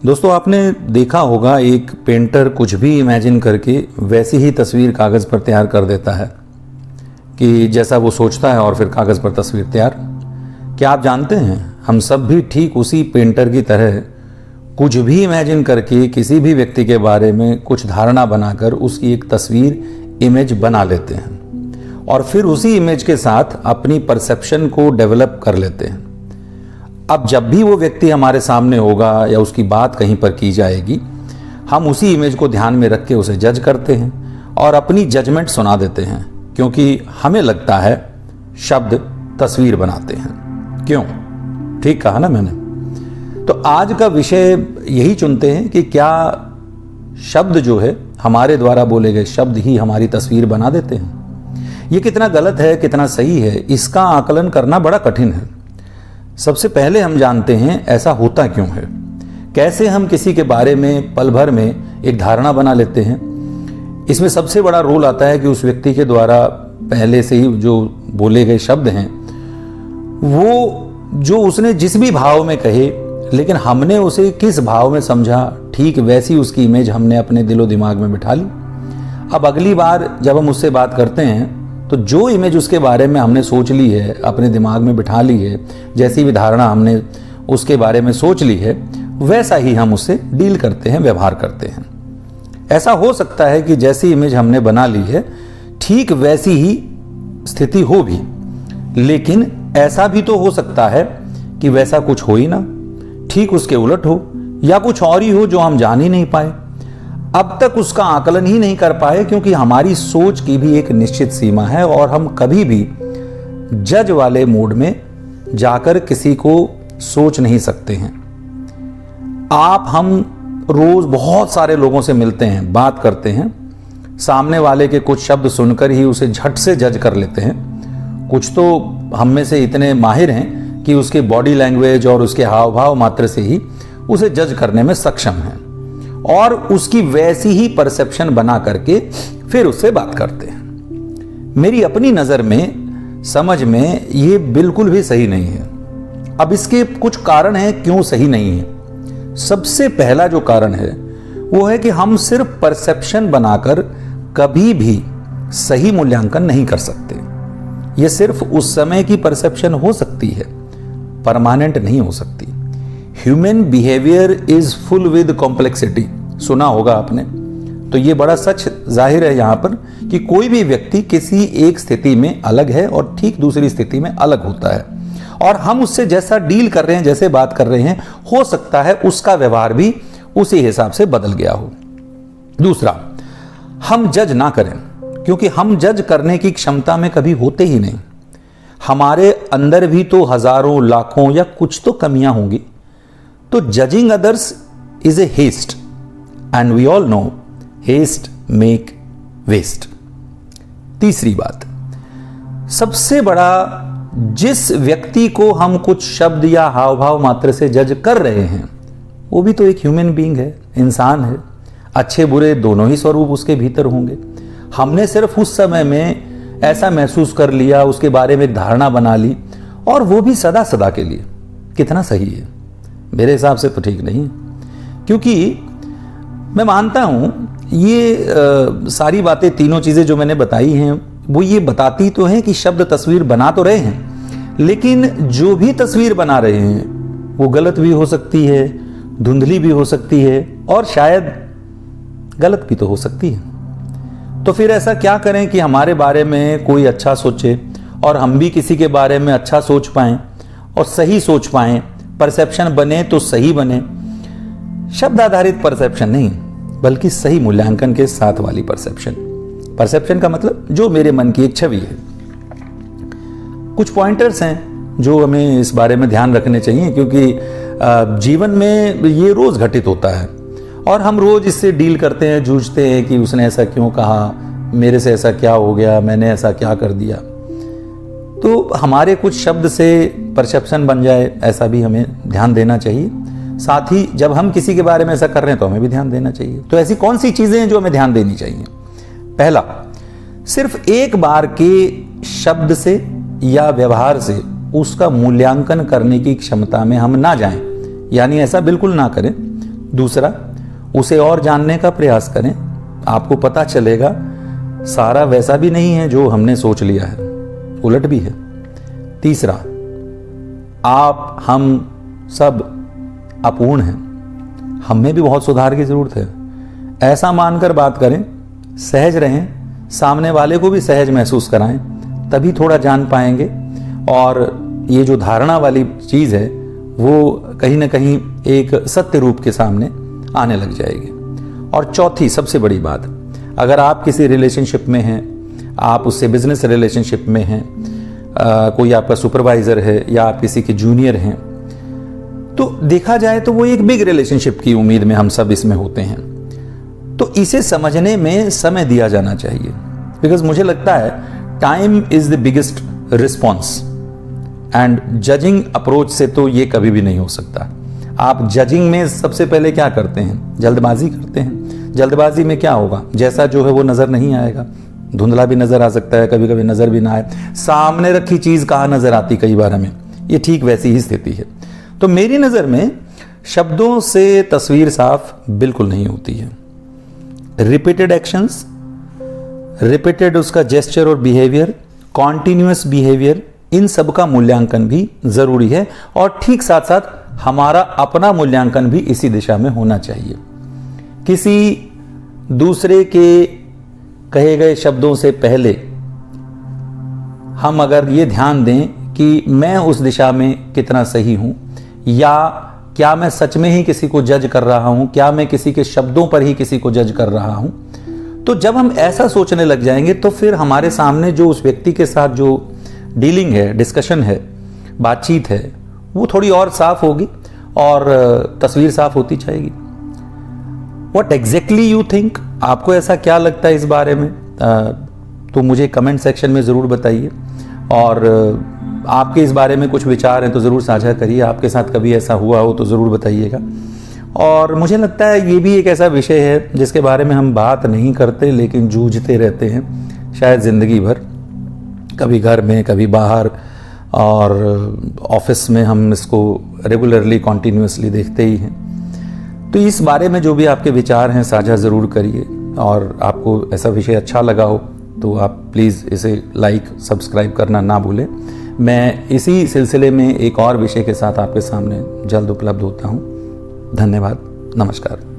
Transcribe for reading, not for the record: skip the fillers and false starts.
दोस्तों, आपने देखा होगा एक पेंटर कुछ भी इमेजिन करके वैसी ही तस्वीर कागज़ पर तैयार कर देता है कि जैसा वो सोचता है और फिर कागज़ पर तस्वीर तैयार। क्या आप जानते हैं, हम सब भी ठीक उसी पेंटर की तरह कुछ भी इमेजिन करके किसी भी व्यक्ति के बारे में कुछ धारणा बनाकर उसकी एक तस्वीर, इमेज बना लेते हैं और फिर उसी इमेज के साथ अपनी परसेप्शन को डेवलप कर लेते हैं। अब जब भी वो व्यक्ति हमारे सामने होगा या उसकी बात कहीं पर की जाएगी, हम उसी इमेज को ध्यान में रख के उसे जज करते हैं और अपनी जजमेंट सुना देते हैं, क्योंकि हमें लगता है शब्द तस्वीर बनाते हैं। क्यों? ठीक कहा ना मैंने? तो आज का विषय यही चुनते हैं कि क्या शब्द जो है, हमारे द्वारा बोले गए शब्द ही हमारी तस्वीर बना देते हैं। ये कितना गलत है, कितना सही है, इसका आकलन करना बड़ा कठिन है। सबसे पहले हम जानते हैं ऐसा होता क्यों है, कैसे हम किसी के बारे में पल भर में एक धारणा बना लेते हैं। इसमें सबसे बड़ा रोल आता है कि उस व्यक्ति के द्वारा पहले से ही जो बोले गए शब्द हैं, वो जो उसने जिस भी भाव में कहे, लेकिन हमने उसे किस भाव में समझा, ठीक वैसी उसकी इमेज हमने अपने दिलो दिमाग में बिठा ली। अब अगली बार जब हम उससे बात करते हैं तो जो इमेज उसके बारे में हमने सोच ली है, अपने दिमाग में बिठा ली है, जैसी भी धारणा हमने उसके बारे में सोच ली है, वैसा ही हम उससे डील करते हैं, व्यवहार करते हैं। ऐसा हो सकता है कि जैसी इमेज हमने बना ली है ठीक वैसी ही स्थिति हो भी, लेकिन ऐसा भी तो हो सकता है कि वैसा कुछ हो ही ना, ठीक उसके उलट हो या कुछ और ही हो जो हम जान ही नहीं पाए, अब तक उसका आकलन ही नहीं कर पाए, क्योंकि हमारी सोच की भी एक निश्चित सीमा है और हम कभी भी जज वाले मूड में जाकर किसी को सोच नहीं सकते हैं। हम रोज बहुत सारे लोगों से मिलते हैं, बात करते हैं, सामने वाले के कुछ शब्द सुनकर ही उसे झट से जज कर लेते हैं। कुछ तो हम में से इतने माहिर हैं कि उसके बॉडी लैंग्वेज और उसके हाव भाव मात्र से ही उसे जज करने में सक्षम हैं और उसकी वैसी ही परसेप्शन बना करके फिर उससे बात करते हैं। मेरी अपनी नज़र में, समझ में, ये बिल्कुल भी सही नहीं है। अब इसके कुछ कारण हैं क्यों सही नहीं है। सबसे पहला जो कारण है वो है कि हम सिर्फ परसेप्शन बनाकर कभी भी सही मूल्यांकन नहीं कर सकते। ये सिर्फ उस समय की परसेप्शन हो सकती है, परमानेंट नहीं हो सकती। Human behaviour is full with complexity, सुना होगा आपने। तो ये बड़ा सच जाहिर है यहाँ पर कि कोई भी व्यक्ति किसी एक स्थिति में अलग है और ठीक दूसरी स्थिति में अलग होता है, और हम उससे जैसा डील कर रहे हैं, जैसे बात कर रहे हैं, हो सकता है उसका व्यवहार भी उसी हिसाब से बदल गया हो। दूसरा, हम जज ना करें, क्योंकि हम जज करने की क्षमता में कभी होते ही नहीं। हमारे अंदर भी तो हजारों, लाखों या कुछ तो कमियां होंगी। तो judging others is a haste and we all know haste make waste. तीसरी बात, सबसे बड़ा, जिस व्यक्ति को हम कुछ शब्द या हाव भाव मात्र से जज कर रहे हैं, वो भी तो एक ह्यूमन बीइंग है, इंसान है। अच्छे बुरे दोनों ही स्वरूप उसके भीतर होंगे। हमने सिर्फ उस समय में ऐसा महसूस कर लिया, उसके बारे में एक धारणा बना ली, और वो भी सदा सदा के लिए। कितना सही है? मेरे हिसाब से तो ठीक नहीं, क्योंकि मैं मानता हूं ये सारी बातें, तीनों चीजें जो मैंने बताई हैं, वो ये बताती तो हैं कि शब्द तस्वीर बना तो रहे हैं, लेकिन जो भी तस्वीर बना रहे हैं वो गलत भी हो सकती है, धुंधली भी हो सकती है, और शायद गलत भी तो हो सकती है। तो फिर ऐसा क्या करें कि हमारे बारे में कोई अच्छा सोचे और हम भी किसी के बारे में अच्छा सोच पाएं और सही सोच पाएं, परसेप्शन बने तो सही बने। शब्द आधारित परसेप्शन नहीं, बल्कि सही मूल्यांकन के साथ वाली परसेप्शन। परसेप्शन का मतलब जो मेरे मन की एक छवि है। कुछ पॉइंटर्स हैं जो हमें इस बारे में ध्यान रखने चाहिए, क्योंकि जीवन में ये रोज घटित होता है और हम रोज इससे डील करते हैं, जूझते हैं कि उसने ऐसा क्यों कहा, मेरे से ऐसा क्या हो गया, मैंने ऐसा क्या कर दिया। तो हमारे कुछ शब्द से परसेप्शन बन जाए, ऐसा भी हमें ध्यान देना चाहिए। साथ ही जब हम किसी के बारे में ऐसा कर रहे हैं तो हमें भी ध्यान देना चाहिए। तो ऐसी कौन सी चीजें हैं जो हमें ध्यान देनी चाहिए? पहला, सिर्फ एक बार के शब्द से या व्यवहार से उसका मूल्यांकन करने की क्षमता में हम ना जाएं, यानी ऐसा बिल्कुल ना करें दूसरा, उसे और जानने का प्रयास करें, आपको पता चलेगा सारा वैसा भी नहीं है जो हमने सोच लिया है, उलट भी है। तीसरा, आप हम सब अपूर्ण हैं, हम में भी बहुत सुधार की जरूरत है। ऐसा मानकर बात करें, सहज रहें, सामने वाले को भी सहज महसूस कराएं, तभी थोड़ा जान पाएंगे और ये जो धारणा वाली चीज है वो कहीं ना कहीं एक सत्य रूप के सामने आने लग जाएगी। और चौथी सबसे बड़ी बात, अगर आप किसी रिलेशनशिप में हैं, आप उससे बिजनेस रिलेशनशिप में हैं, कोई आपका सुपरवाइजर है या आप किसी के जूनियर हैं, तो देखा जाए तो वो एक बिग रिलेशनशिप की उम्मीद में हम सब इसमें होते हैं। तो इसे समझने में समय दिया जाना चाहिए, बिकॉज मुझे लगता है time is the biggest response, and judging approach से तो ये कभी भी नहीं हो सकता। आप जजिंग में सबसे पहले क्या करते हैं? जल्दबाजी करते हैं। जल्दबाजी में क्या होगा? जैसा जो है वो नजर नहीं आएगा, धुंधला भी नजर आ सकता है, कभी कभी नजर भी ना आए, सामने रखी चीज कहां नजर आती कई बार हमें, ये ठीक वैसी ही स्थिति है। तो मेरी नजर में शब्दों से तस्वीर साफ बिल्कुल नहीं होती है। रिपीटेड एक्शंस, रिपीटेड उसका जेस्चर और बिहेवियर, कॉन्टिन्यूअस बिहेवियर, इन सब का मूल्यांकन भी जरूरी है और ठीक साथ साथ हमारा अपना मूल्यांकन भी इसी दिशा में होना चाहिए। किसी दूसरे के कहे गए शब्दों से पहले हम अगर ये ध्यान दें कि मैं उस दिशा में कितना सही हूं, या क्या मैं सच में ही किसी को जज कर रहा हूं, क्या मैं किसी के शब्दों पर ही किसी को जज कर रहा हूं, तो जब हम ऐसा सोचने लग जाएंगे तो फिर हमारे सामने जो उस व्यक्ति के साथ जो डीलिंग है, डिस्कशन है, बातचीत है, वो थोड़ी और साफ होगी और तस्वीर साफ होती जाएगी। What exactly you think? आपको ऐसा क्या लगता है इस बारे में? तो मुझे कमेंट सेक्शन में ज़रूर बताइए, और आपके इस बारे में कुछ विचार हैं तो ज़रूर साझा करिए। आपके साथ कभी ऐसा हुआ हो तो ज़रूर बताइएगा। और मुझे लगता है ये भी एक ऐसा विषय है जिसके बारे में हम बात नहीं करते लेकिन जूझते रहते हैं शायद ज़िंदगी भर, कभी घर में, कभी बाहर, और ऑफिस में हम इसको रेगुलरली कॉन्टीन्यूसली देखते ही हैं। तो इस बारे में जो भी आपके विचार हैं साझा ज़रूर करिए, और आपको ऐसा विषय अच्छा लगा हो तो आप प्लीज़ इसे लाइक, सब्सक्राइब करना ना भूलें। मैं इसी सिलसिले में एक और विषय के साथ आपके सामने जल्द उपलब्ध होता हूँ। धन्यवाद, नमस्कार।